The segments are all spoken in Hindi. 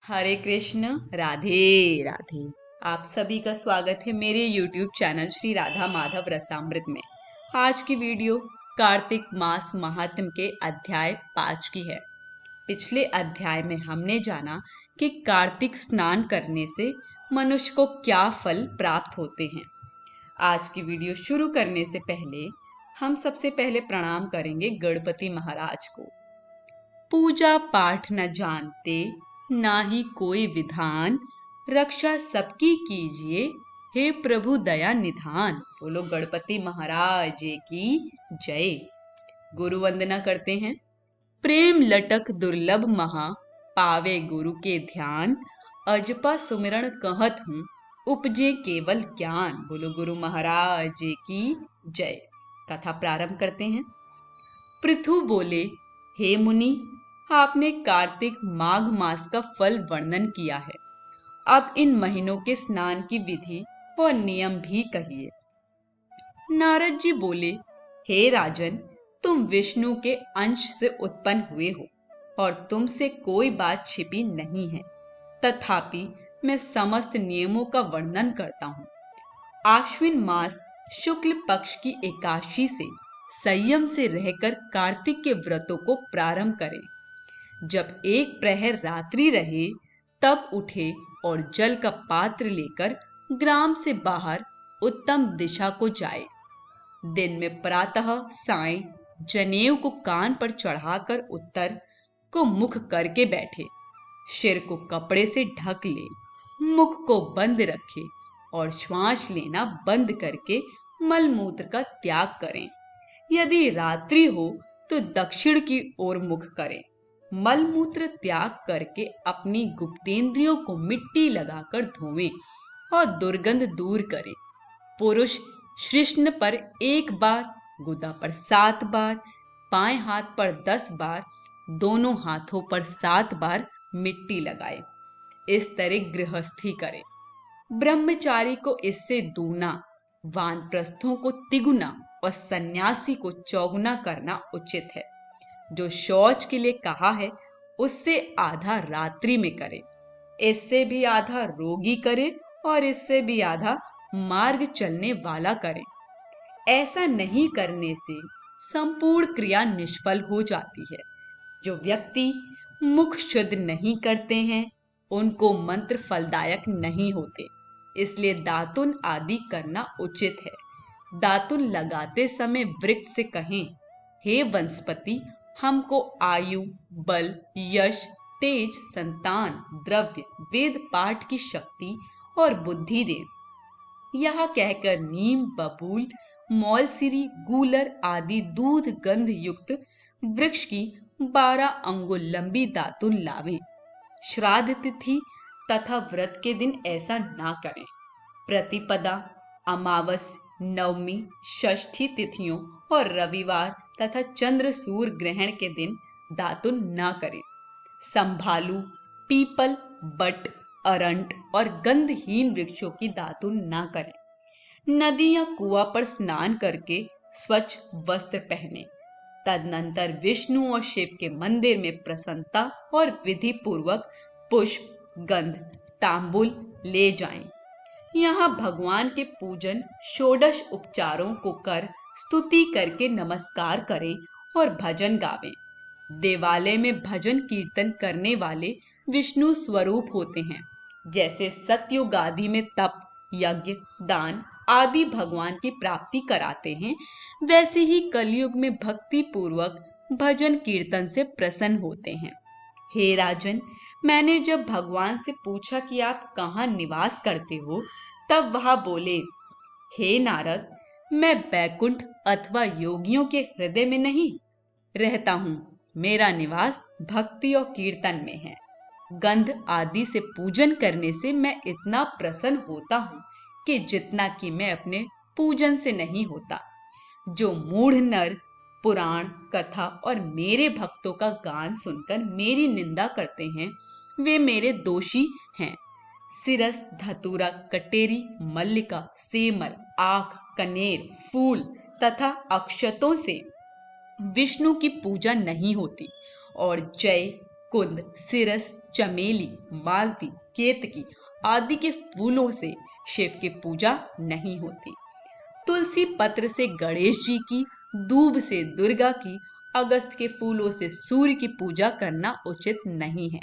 हरे कृष्ण। राधे राधे। आप सभी का स्वागत है मेरे YouTube चैनल श्री राधा माधव रसामृत में। आज की वीडियो कार्तिक मास महात्म के अध्याय 5 की है। पिछले अध्याय में हमने जाना कि कार्तिक स्नान करने से मनुष्य को क्या फल प्राप्त होते हैं। आज की वीडियो शुरू करने से पहले हम सबसे पहले प्रणाम करेंगे गणपति महाराज को। पूजा पाठ न जानते ना ही कोई विधान, रक्षा सबकी कीजिए हे प्रभु दया निधान। बोलो गणपति महाराज की जय। गुरु वंदना करते हैं। प्रेम लटक दुर्लभ महा, पावे गुरु के ध्यान, अजपा सुमिरन कहत हूँ उपजे केवल ज्ञान। बोलो गुरु महाराज की जय। कथा प्रारंभ करते हैं। पृथु बोले, हे मुनि, आपने कार्तिक माघ मास का फल वर्णन किया है। अब इन महीनों के स्नान की विधि और नियम भी कहिए। नारद जी बोले, हे राजन, तुम विष्णु के अंश से उत्पन्न हुए हो और तुमसे कोई बात छिपी नहीं है। तथापि मैं समस्त नियमों का वर्णन करता हूँ। आश्विन मास शुक्ल पक्ष की एकादशी से संयम से रहकर कार्तिक के व्रतों को प्रारंभ करें। जब एक प्रहर रात्रि रहे तब उठे और जल का पात्र लेकर ग्राम से बाहर उत्तम दिशा को जाए। दिन में प्रातः सायं जनेऊ को कान पर चढ़ाकर उत्तर को मुख करके बैठे। सिर को कपड़े से ढक ले, मुख को बंद रखे और श्वास लेना बंद करके मलमूत्र का त्याग करें। यदि रात्रि हो तो दक्षिण की ओर मुख करें। मलमूत्र त्याग करके अपनी गुप्तेंद्रियों को मिट्टी लगाकर धोवें और दुर्गंध दूर करें। पुरुष श्रिष्ण पर 1 बार, गुदा पर 7 बार, बाएं हाथ पर 10 बार, दोनों हाथों पर 7 बार मिट्टी लगाए। इस तरह गृहस्थी करें। ब्रह्मचारी को इससे दूना, वानप्रस्थों को तिगुना और सन्यासी को चौगुना करना उचित है। जो शौच के लिए कहा है उससे आधा रात्रि में करे, इससे भी आधा रोगी करे और इससे भी आधा मार्ग चलने वाला करे। ऐसा नहीं करने से संपूर्ण क्रिया निष्फल हो जाती है। जो व्यक्ति मुख शुद्ध नहीं करते हैं उनको मंत्र फलदायक नहीं होते, इसलिए दातुन आदि करना उचित है। दातुन लगाते समय वृक्ष से कहें, हे वनस्पति, हमको आयु, बल, यश, तेज, संतान, द्रव्य, वेद पाठ की शक्ति और बुद्धि दे। यह कहकर नीम, बबूल, मौलसिरी, गूलर आदि दूध गंध युक्त वृक्ष की 12 अंगुल लंबी दातुन लावें। श्राद्ध तिथि तथा व्रत के दिन ऐसा ना करें। प्रतिपदा, अमावस, नवमी, षष्ठी तिथियों और रविवार तथा चंद्र सूर्य ग्रहण के दिन दातुन ना करें। संभालू, पीपल, बट, अरंट और गंधहीन वृक्षों की दातुन ना करें। नदी या कुआं पर स्नान करके स्वच्छ वस्त्र पहने। तदनंतर विष्णु और शिव के मंदिर में प्रसन्नता और विधि पूर्वक पुष्प, गंध, तांबुल ले जाएं। यहाँ भगवान के पूजन षोडश उपचारों को कर स्तुति करके नमस्कार करें और भजन गावें। देवालय में भजन कीर्तन करने वाले विष्णु स्वरूप होते हैं। जैसे सतयुग आदि में तप, यज्ञ, दान आदि भगवान की प्राप्ति कराते हैं, वैसे ही कलयुग में भक्ति पूर्वक भजन कीर्तन से प्रसन्न होते हैं। हे राजन, मैंने जब भगवान से पूछा कि आप कहाँ निवास करते हो, तब वह बोले, हे नारद, मैं बैकुंठ अथवा योगियों के हृदय में नहीं रहता हूँ। मेरा निवास भक्ति और कीर्तन में है। गंध आदि से पूजन करने से मैं इतना प्रसन्न होता हूँ कि जितना कि मैं अपने पूजन से नहीं होता। जो मूढ़ नर पुराण, कथा और मेरे भक्तों का गान सुनकर मेरी निंदा करते हैं, वे मेरे दोषी हैं। सिरस, धतूरा, कटेरी, मल्लिका, सेमर, आख, कनेर, फूल तथा अक्षतों से विष्णु की पूजा नहीं होती और जय, कुंद, सिरस, चमेली, मालती, केतकी आदि के फूलों से शिव की पूजा नहीं होती। तुलसी पत्र से गणेश जी की, दूब से दुर्गा की, अगस्त के फूलों से सूर्य की पूजा करना उचित नहीं है।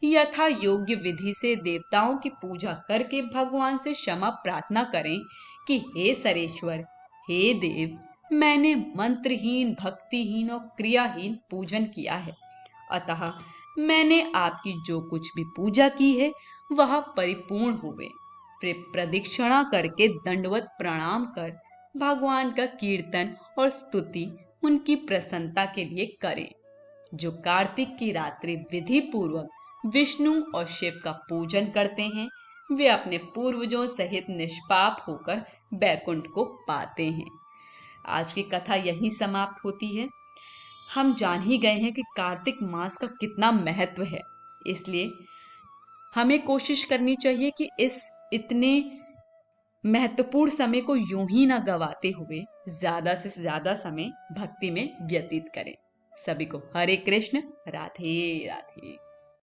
यथा योग्य विधि से देवताओं की पूजा करके भगवान से क्षमा प्रार्थना करें कि हे सरेश्वर, हे देव, मैंने मंत्रहीन, भक्तिहीन और क्रियाहीन पूजन किया है, अतः मैंने आपकी जो कुछ भी पूजा की है वह परिपूर्ण हुए। फिर प्रदक्षिणा करके दंडवत प्रणाम कर भगवान का कीर्तन और स्तुति उनकी प्रसन्नता के लिए करें। जो कार्तिक की रात्रि विधि पूर्वक विष्णु और शिव का पूजन करते हैं वे अपने पूर्वजों सहित निष्पाप होकर बैकुंठ को पाते हैं। आज की कथा यहीं समाप्त होती है। हम जान ही गए हैं कि कार्तिक मास का कितना महत्व है, इसलिए हमें कोशिश करनी चाहिए कि इस इतने महत्वपूर्ण समय को यूं ही ना गवाते हुए ज्यादा से ज्यादा समय भक्ति में व्यतीत करें। सभी को हरे कृष्ण, राधे राधे।